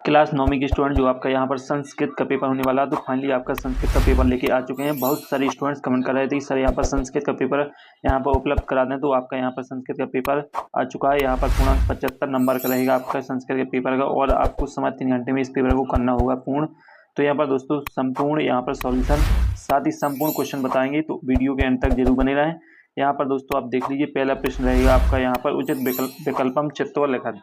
Class 9वीं के student जो आपका यहाँ पर संस्कृत का पेपर होने वाला है, तो फाइनली आपका संस्कृत का पेपर लेके आ चुके हैं। बहुत सारे स्टूडेंट्स कमेंट कर रहे थे सर यहाँ पर संस्कृत का पेपर यहाँ पर उपलब्ध करा दें, तो आपका यहाँ पर संस्कृत का पेपर आ चुका है। यहाँ पर पूर्ण 75 नंबर का रहेगा आपका संस्कृत के पेपर का, और आपको समय 3 घंटे में इस पेपर को करना होगा पूर्ण। तो यहाँ पर दोस्तों संपूर्ण यहाँ पर सॉल्यूशन साथ ही संपूर्ण क्वेश्चन बताएंगे, तो वीडियो के अंत तक जरूर बने रहें। यहाँ पर दोस्तों आप देख लीजिए, पहला प्रश्न रहेगा आपका यहाँ पर उचित विकल्पम चित्वा लिखत।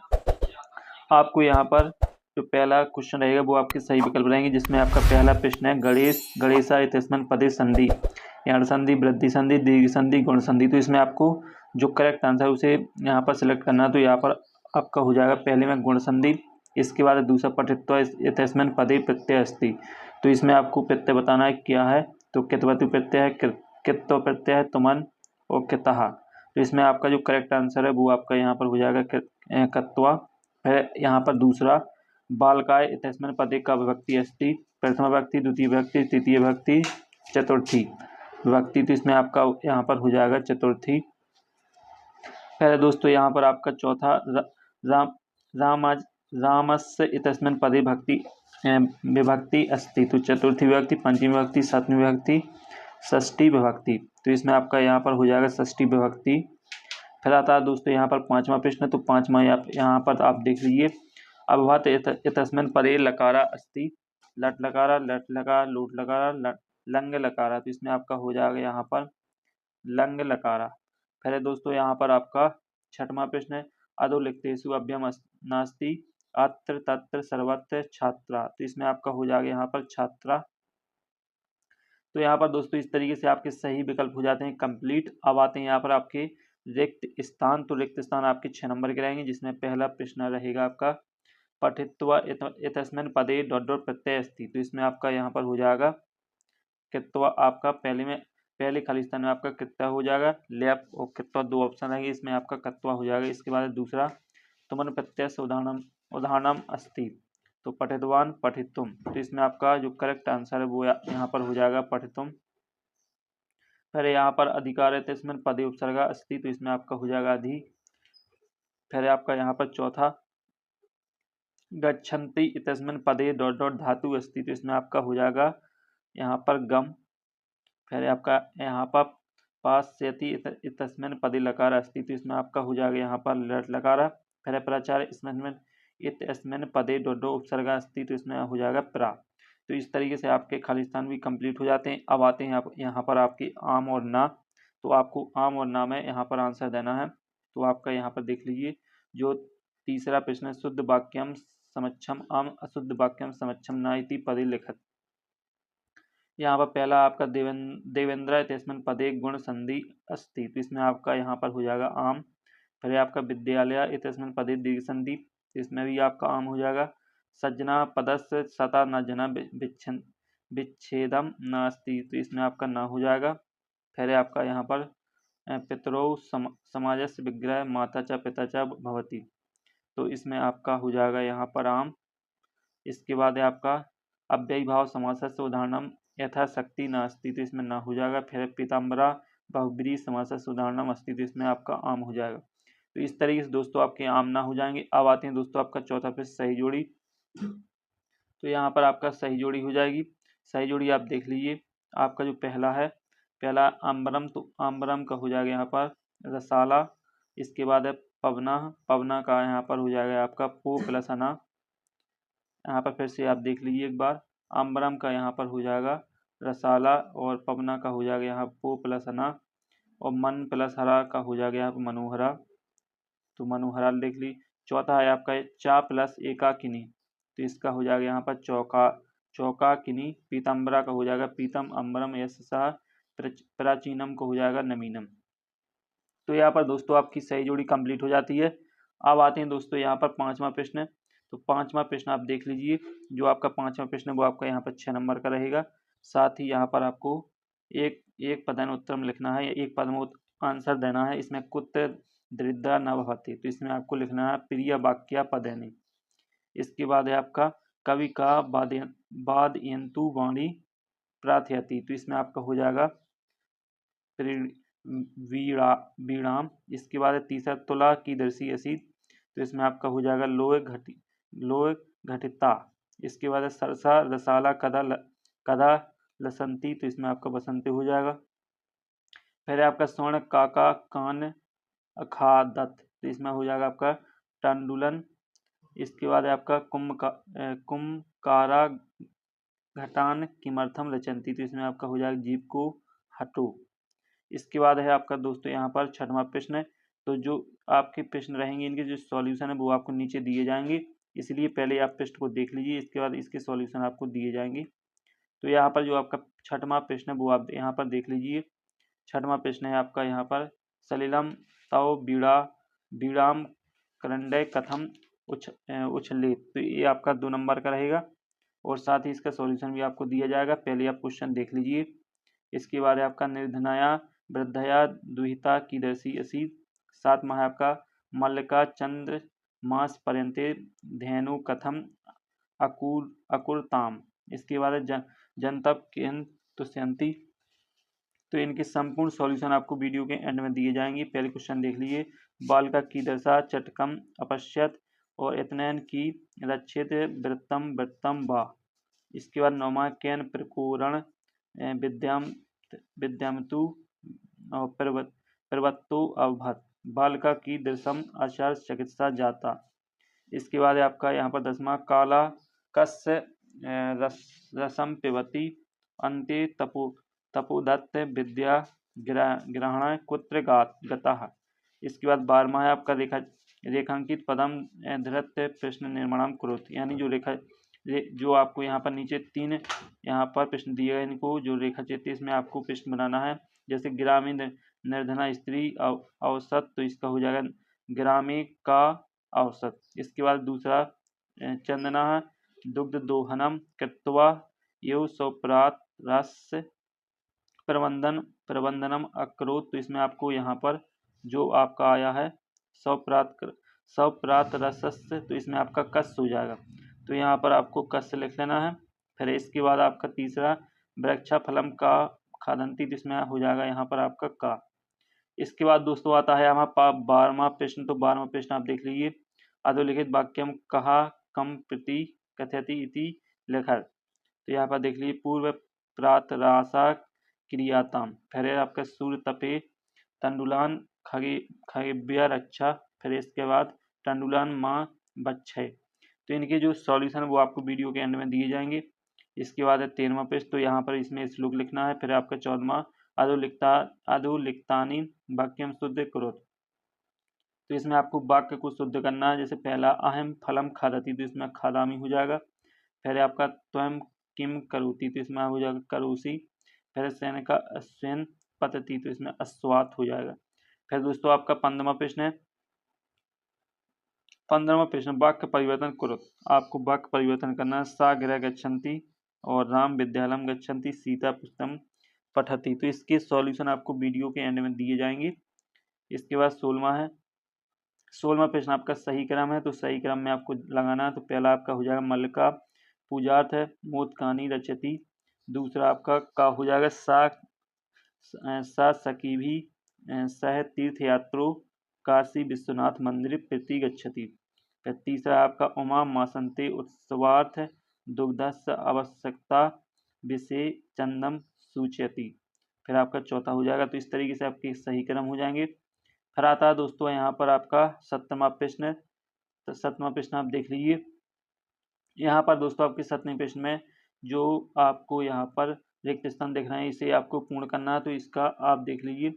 आपको यहाँ पर जो पहला क्वेश्चन रहेगा वो आपके सही विकल्प रहेंगे, जिसमें आपका पहला प्रश्न है गणेशा इत्यस्मिन् पदे संधि, यण संधि, वृद्धि संधि, दीर्घ संधि, गुण संधि। तो इसमें आपको जो करेक्ट आंसर है उसे यहाँ पर सिलेक्ट करना है। तो यहाँ पर आपका हो जाएगा पहले में गुण संधि, इसके बाद दूसरा पठित्वा इत्यस्मिन् पदे प्रत्यय अस्ति। तो इसमें आपको प्रत्यय बताना है क्या है, तो कितवतु प्रत्यय है, कित्व प्रत्यय है, तुमन और कितः। तो इसमें आपका जो करेक्ट आंसर है वो आपका यहाँ पर हो जाएगा कत्वा। फिर यहाँ पर दूसरा बालकाय इत्यस्मिन् पदे का विभक्ति अस्ति, प्रथम विभक्ति, द्वितीय विभक्ति, तृतीय विभक्ति, चतुर्थी विभक्ति। तो इसमें आपका यहाँ पर हो जाएगा चतुर्थी। फिर दोस्तों यहाँ पर आपका चौथा रामस्य इत्यस्मिन् पदे विभक्ति अस्ति। तो चतुर्थी विभक्ति, पंचमी विभक्ति, सप्तमी विभक्ति, षष्ठी विभक्ति। तो इसमें आपका यहाँ पर हो जाएगा षष्ठी विभक्ति। फिर आता है दोस्तों यहाँ पर पांचवा प्रश्न। तो पांचवा यहाँ पर आप देख लीजिए, अभवत इत्यस्मिन् पदे लकारा अस्ति, लट लकारा, लट लकारा, लोट लकारा, लंग लकारा। तो इसमें आपका हो जाएगा यहाँ पर लंग लकारा। फिर दोस्तों यहाँ पर आपका छठवां प्रश्न है, अधोलिखितेषु अव्ययम नास्ति, अत्र तत्र सर्वत्र छात्रा। तो इसमें आपका हो जाएगा यहाँ पर छात्रा। तो यहाँ पर दोस्तों इस तरीके से आपके सही विकल्प हो जाते हैं कंप्लीट। अब आते हैं यहाँ पर आपके रिक्त स्थान। तो रिक्त स्थान आपके 6 नंबर के रहेंगे, जिसमें पहला प्रश्न रहेगा आपका पठित्वा इत्यस्मिन् पदे डॉट डॉट प्रत्यय अस्ति। तो इसमें आपका यहाँ पर हो जाएगा कित्वा। आपका पहले खाली स्थान में आपका कित्वा हो जाएगा, लेप और कित्वा दो ऑप्शन रहेंगे, इसमें आपका कत्वा हो जाएगा। इसके बाद दूसरा तुमन प्रत्यय से उदाहरणम अस्ति, तो पठितवान पठितुम। तो इसमें आपका जो करेक्ट आंसर है वो यहाँ पर हो जाएगा पठितुम। फिर यहाँ पर अधिकार है इत्यस्मिन् पदे उपसर्गा अस्ति। तो इसमें आपका हो जाएगा अधि। फिर आपका यहाँ पर चौथा गच्छन्ति इत्यस्मिन् पदे डॉट डॉट धातु अस्ति। तो इसमें आपका हो जाएगा यहाँ पर गम। फिर आपका यहाँ पर पास्यति इत्यस्मिन् पदे लकार अस्ति। तो इसमें आपका हो जाएगा यहाँ पर लट लकारा। फिर प्राचार्य इत्यस्मिन् पदे डॉट डॉट उपसर्गा अस्ति। तो इसमें हो जाएगा प्रा। तो इस तरीके से आपके खाली स्थान भी कंप्लीट हो जाते हैं। अब आते हैं यहाँ पर आपकी आम और ना। तो आपको आम और ना में यहाँ पर आंसर देना है। तो आपका यहाँ पर देख लीजिए, जो तीसरा प्रश्न है, शुद्ध वाक्यम समक्षम आम, अशुद्ध वाक्यम समक्षम ना इति पदे लिखत। यहाँ पर पहला आपका देवेंद्र इत्यस्मिन् पदे गुण संधि अस्ति। तो इसमें आपका यहाँ पर हो जाएगा आम। फिर आपका विद्यालय इत्यस्मिन् पदे दीर्घ संधि, इसमें भी आपका आम हो जाएगा। सज्जना पदस्य सता न जना विच्छेदम नास्ति। तो इसमें आपका ना हो जाएगा। फिर आपका यहाँ पर पितरौ समाजस्य विग्रह माता च पिता च भवति। तो इसमें आपका हो जाएगा यहाँ पर आम। इसके बाद है आपका अव्ययी भाव समासस्य उदाहरणम यथाशक्ति नास्ति। तो इसमें ना हो जाएगा। फिर पीताम्बरा बहुब्रीहि समासस्य उदाहरणम अस्ति। तो इसमें आपका आम हो जाएगा। तो इस तरीके से दोस्तों आपके आम ना हो जाएंगे। अब आते हैं दोस्तों आपका चौथा प्रश्न सही जोड़ी। तो यहाँ पर आपका सही जोड़ी हो जाएगी। सही जोड़ी आप देख लीजिए, आपका जो पहला आम्बरम, तो आम्बरम का हो जाएगा यहाँ पर रसाला। इसके बाद है पवना, पवना का यहाँ पर हो जाएगा आपका पो प्लस अना। यहाँ पर फिर से आप देख लीजिए एक बार, आम्बरम का यहाँ पर हो जाएगा रसाला, और पवना का हो जाएगा यहाँ पो प्लस अना, और मन प्लस हरा का हो जाएगा यहाँ पर मनोहरा। तो मनोहरा देख ली। चौथा है आपका चा प्लस एकाकिनी। तो इसका हो जाएगा यहाँ पर चौका किनी। पीताम्बरा का हो जाएगा पीतम अम्बरम यशसा। प्राचीनम को हो जाएगा नमीनम। तो यहाँ पर दोस्तों आपकी सही जोड़ी कंप्लीट हो जाती है। अब आते हैं दोस्तों यहाँ पर पांचवा प्रश्न। तो पांचवा प्रश्न आप देख लीजिए, जो आपका पांचवा प्रश्न है वो आपका यहाँ पर 6 नंबर का रहेगा। साथ ही यहाँ पर आपको एक पदन उत्तर में लिखना है, एक पद में आंसर देना है। इसमें कुत्र दरिद्रा न भवति। तो इसमें आपको लिखना है प्रिय वाक्या पदनी। इसके बाद है आपका कवि का वादयन्तु वाणी प्रार्थयति। तो इसमें आपका हो जाएगा वीणाम। इसके बाद है तीसरा तुला की दर्शी असी। तो इसमें आपका हो जाएगा लोह घटिता। इसके बाद है सरसा रसाला कदा लसंती, तो इसमें आपका बसंती हो जाएगा। फिर आपका स्वर्ण काका कान अखादत, तो इसमें हो जाएगा आपका टांडुलन। इसके बाद है आपका कुमकारा घटान किमर्थम रचंती, तो इसमें आपका हो जाएगा जीव को हटो। इसके बाद है आपका दोस्तों यहाँ पर छठवां प्रश्न। तो जो आपके प्रश्न रहेंगे इनके जो सॉल्यूशन है वो आपको नीचे दिए जाएंगे, इसलिए पहले आप प्रश्न को देख लीजिए, इसके बाद इसके सॉल्यूशन आपको दिए जाएंगे। तो यहाँ पर जो आपका छठवां प्रश्न है वो आप यहाँ पर देख लीजिए। छठवां प्रश्न है आपका यहाँ पर सलिलम तव बीड़ाम करंडय कथम उछले, तो ये आपका 2 नंबर का रहेगा और साथ ही इसका सॉल्यूशन भी आपको दिया जाएगा। पहले आप क्वेश्चन देख लीजिए। इसके बाद है आपका निर्धनया वृद्धया दुहिता कीदर्शी असी, 7वां है आपका मल्लिका चंद्र मास पर्यंते धेनु कथम अकुरताम। इसके बाद है जनतप केन तुष्यंती। तो इनके संपूर्ण सॉल्यूशन आपको वीडियो के एंड में दिए जाएंगे। पहले क्वेश्चन देख लीजिए। बालिका की दशा चटकम अपश्यत और इतनैन की रक्षित वृत्तम वृत्तम वा। इसके बाद 9वां कैन प्रकोरण विद्यामतु और प्रवत्तो अवभत बालिका की दृसम आचार चिकित्सा जाता। इसके बाद आपका यहाँ पर 10वां काला कस्य रसम पिबती अंते तपोदत्त विद्या ग्रहण कुत्र गतः। इसके बाद 12वां है आपका रेखांकित पदम धृत प्रश्न निर्माण कुरुत, यानी जो आपको यहाँ पर नीचे 3 यहाँ पर प्रश्न दिए गए, इनको जो रेखा चित्र इसमें आपको प्रश्न बनाना है। जैसे ग्रामीण निर्धना स्त्री औसत, तो इसका हो जाएगा ग्रामीण का औसत। इसके बाद दूसरा चंदना दुग्ध दोहनम कृत्वा यो स्वप्रात रस प्रबंधनम अकरोत, तो इसमें आपको यहाँ पर जो आपका आया है स्वप्रात रसस्य, तो इसमें आपका कस हो जाएगा, तो यहाँ पर आपको कस लिख लेना है। फिर इसके बाद आपका तीसरा वृक्षा फलम का खादंती, तो इसमें हो जाएगा यहाँ पर आपका का। इसके बाद दोस्तों आता है हमारा 12वां प्रश्न। तो 12वां प्रश्न आप देख लीजिए। अधोलिखित वाक्यम कहा कम प्रति कथयति इति लेखक, तो यहाँ पर देख लीजिए पूर्व प्रातरासा क्रियाताम। फिर आपका सूर्य तपे तंडुलान खगेभ्य रक्षा, फिर इसके बाद तंडुलान माँ बच्छय। तो इनके जो सॉल्यूशन वो आपको वीडियो के एंड में दिए जाएंगे। इसके बाद है 13वां प्रश्न, तो यहाँ पर इसमें श्लोक लिखना है। फिर आपका 14वां अधोलिखतानी वाक्यम शुद्ध करो, तो इसमें आपको वाक्य को शुद्ध करना है। जैसे पहला अहम फलम खादती, तो इसमें खादामी हो जाएगा। फिर आपका त्वम किम करोति, तो इसमें हो जाएगा करोसी। फिर सैन का स्वयं पतति, तो इसमें अस्वात हो जाएगा। फिर दोस्तों आपका 15वां प्रश्न है। 15वां प्रश्न वाक्य परिवर्तन करो, आपको वाक्य परिवर्तन करना है। सा गृह गच्छन्ति और राम विद्यालयम गच्छन्ति सीता पुस्तकम पठति, तो इसके सॉल्यूशन आपको वीडियो के एंड में दिए जाएंगे। इसके बाद 16वां प्रश्न आपका सही क्रम है, तो सही क्रम में आपको लगाना है। तो पहला आपका हो जाएगा मल्लिका पूजार्थ है मोदकानी रचती। दूसरा आपका का हो जाएगा सा सखी भी सह तीर्थयात्रो काशी विश्वनाथ मंदिर प्रति गच्छति। फिर तीसरा आपका उमा मासंते उत्सवार्थ दुग्धस्य आवश्यकता विषय चंदम सूचयति। फिर आपका चौथा हो जाएगा। तो इस तरीके से आपके सही क्रम हो जाएंगे। फिर आता है दोस्तों यहाँ पर आपका 7वां प्रश्न। तो 7वां प्रश्न आप देख लीजिए। यहाँ पर दोस्तों आपके 7वें प्रश्न में जो आपको यहाँ पर रिक्त स्थान दिख रहे हैं इसे आपको पूर्ण करना है। तो इसका आप देख लीजिए।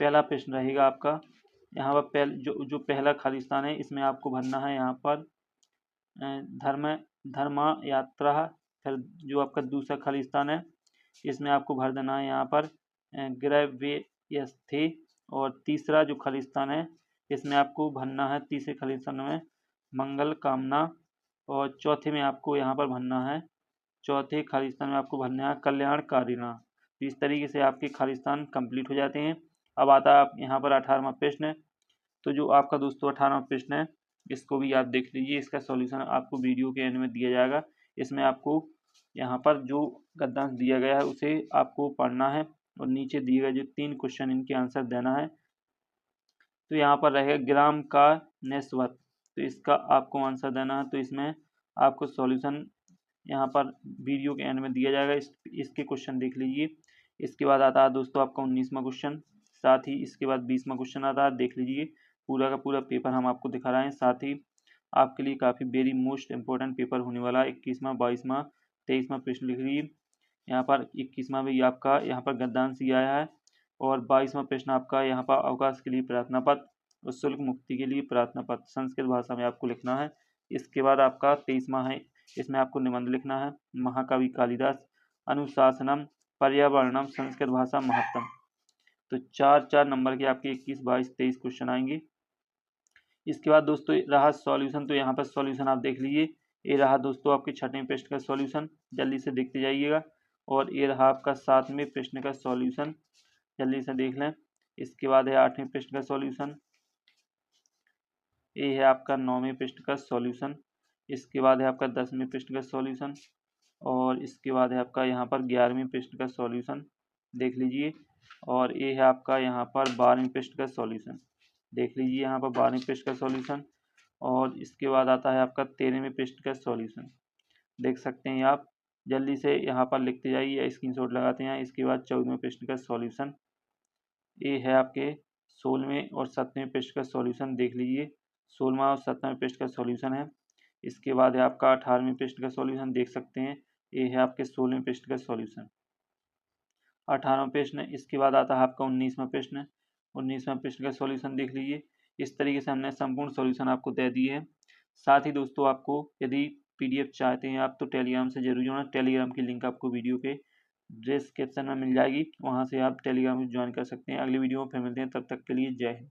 पहला प्रश्न रहेगा आपका यहाँ पर जो पहला खाली स्थान है इसमें आपको भरना है यहाँ पर धर्मा यात्रा। फिर जो आपका दूसरा खाली स्थान है इसमें आपको भर देना है यहाँ पर ग्रव्यस्थे। और तीसरा जो खाली स्थान है इसमें आपको भरना है तीसरे खाली स्थान में मंगल कामना। और चौथे में आपको यहाँ पर भरना है चौथे खाली स्थान में आपको भरना है कल्याणकारिणा। तो इस तरीके से आपके खाली स्थान कंप्लीट हो जाते हैं। अब आता है आप यहाँ पर 18वां प्रश्न। तो जो आपका दोस्तों 18वां प्रश्न है इसको भी आप देख लीजिए। इसका सॉल्यूशन आपको वीडियो के एंड में दिया जाएगा। इसमें आपको यहाँ पर जो गद्यांश दिया गया है उसे आपको पढ़ना है और नीचे दिए गए जो 3 क्वेश्चन इनके आंसर देना है। तो यहाँ पर रहेगा ग्राम का नेस्वत, तो इसका आपको आंसर देना है। तो इसमें आपको सॉल्यूशन यहाँ पर वीडियो के एंड में दिया जाएगा, इसके क्वेश्चन देख लीजिए। इसके बाद आता है दोस्तों आपका 19वां क्वेश्चन, साथ ही इसके बाद 20वां क्वेश्चन आता है, देख लीजिए। पूरा का पूरा पेपर हम आपको दिखा रहे हैं, साथ ही आपके लिए काफ़ी वेरी मोस्ट इंपॉर्टेंट पेपर होने वाला है। 21वां, 22वां, 23वां प्रश्न लिख लीजिए। यहाँ पर 21वां भी आपका यहाँ पर गद्दांश ही आया है, और 22वां प्रश्न आपका यहाँ पर अवकाश के लिए प्रार्थना पत्र और शुल्क मुक्ति के लिए प्रार्थना पत्र संस्कृत भाषा में आपको लिखना है। इसके बाद आपका 23वां है, इसमें आपको निबंध लिखना है। महाकवि कालिदास, अनुशासनम पर्यावरणम संस्कृत भाषा महत्तम। तो 4-4 नंबर के आपके 21, 22, 23 क्वेश्चन आएंगे। इसके बाद दोस्तों रहा सॉल्यूशन, तो यहाँ पर सॉल्यूशन आप देख लीजिए। ये रहा दोस्तों आपके 6वें प्रश्न का सॉल्यूशन, जल्दी से देखते जाइएगा। और ये रहा आपका 7वें प्रश्न का सॉल्यूशन, जल्दी से देख लें। इसके बाद है 8वें प्रश्न का सॉल्यूशन, ये है आपका 9वें प्रश्न का सॉल्यूशन। इसके बाद है आपका 10वें प्रश्न का सॉल्यूशन, और इसके बाद है आपका यहाँ पर 11वें प्रश्न का सॉल्यूशन, देख लीजिए। और ये है आपका यहाँ पर 12वें प्रश्न का सॉल्यूशन, देख लीजिए यहाँ पर 12वें प्रश्न का सॉल्यूशन। और इसके बाद आता है आपका 13वें प्रश्न का सॉल्यूशन, देख सकते हैं आप। जल्दी से यहाँ पर लिखते जाइए या स्क्रीनशॉट लगाते हैं। इसके बाद 14वें प्रश्न का सॉल्यूशन, ये है आपके 16वें और 17वें प्रश्न का सॉल्यूशन, देख लीजिए। 16वां और 17वें प्रश्न का सॉल्यूशन है। इसके बाद है आपका 18वें प्रश्न का सॉल्यूशन, देख सकते हैं। ये है आपके 16वें प्रश्न का सॉल्यूशन, 18वां प्रश्न। इसके बाद आता है आपका 19वां प्रश्न, 19वां प्रश्न का सॉल्यूशन देख लीजिए। इस तरीके से हमने संपूर्ण सॉल्यूशन आपको दे दिए हैं। साथ ही दोस्तों आपको यदि पीडीएफ चाहते हैं आप, तो टेलीग्राम से जरूर जुड़ना। टेलीग्राम की लिंक आपको वीडियो के डिस्क्रिप्शन में मिल जाएगी, वहाँ से आप टेलीग्राम ज्वाइन कर सकते हैं। अगली वीडियो में फिर मिलते हैं, तब तक के लिए जय हिंद।